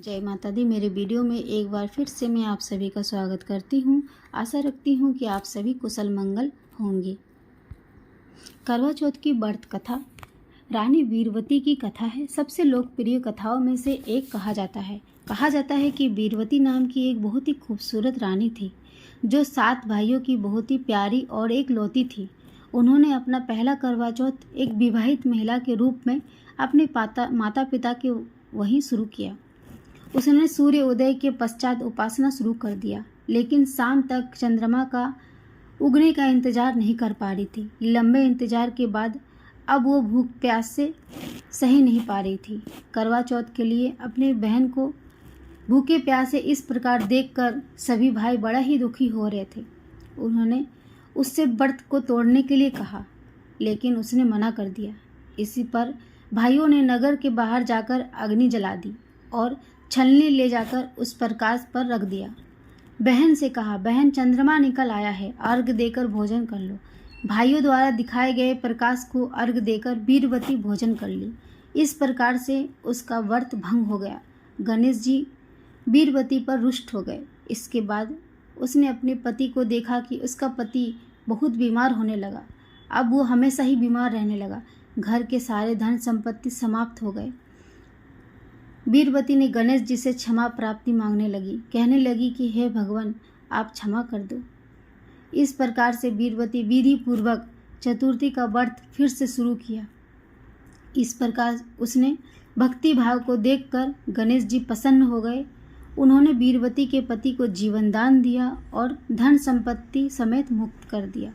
जय माता दी। मेरे वीडियो में एक बार फिर से मैं आप सभी का स्वागत करती हूँ। आशा रखती हूँ कि आप सभी कुशल मंगल होंगे। करवा चौथ की व्रत कथा रानी वीरवती की कथा है। सबसे लोकप्रिय कथाओं में से एक कहा जाता है कि वीरवती नाम की एक बहुत ही खूबसूरत रानी थी जो 7 भाइयों की बहुत ही प्यारी और एक लौती थी। उन्होंने अपना पहला करवा चौथ एक विवाहित महिला के रूप में अपने माता पिता के वहीं शुरू किया। उसने सूर्य उदय के पश्चात उपासना शुरू कर दिया, लेकिन शाम तक चंद्रमा का उगने का इंतजार नहीं कर पा रही थी। लंबे इंतजार के बाद अब वो भूख प्यास से सही नहीं पा रही थी। करवा चौथ के लिए अपने बहन को भूखे प्यासे इस प्रकार देखकर सभी भाई बड़ा ही दुखी हो रहे थे। उन्होंने उससे व्रत को तोड़ने के लिए कहा, लेकिन उसने मना कर दिया। इसी पर भाइयों ने नगर के बाहर जाकर अग्नि जला दी और छलनी ले जाकर उस प्रकाश पर रख दिया। बहन से कहा, बहन चंद्रमा निकल आया है, अर्घ देकर भोजन कर लो। भाइयों द्वारा दिखाए गए प्रकाश को अर्घ देकर वीरवती भोजन कर ली। इस प्रकार से उसका व्रत भंग हो गया। गणेश जी वीरवती पर रुष्ट हो गए। इसके बाद उसने अपने पति को देखा कि उसका पति बहुत बीमार होने लगा। अब वो हमेशा ही बीमार रहने लगा। घर के सारे धन संपत्ति समाप्त हो गए। वीरवती ने गणेश जी से क्षमा प्राप्ति मांगने लगी। कहने लगी कि हे भगवान, आप क्षमा कर दो। इस प्रकार से वीरवती विधि पूर्वक चतुर्थी का व्रत फिर से शुरू किया। इस प्रकार उसने भक्ति भाव को देखकर गणेश जी प्रसन्न हो गए। उन्होंने वीरवती के पति को जीवन दान दिया और धन संपत्ति समेत मुक्त कर दिया।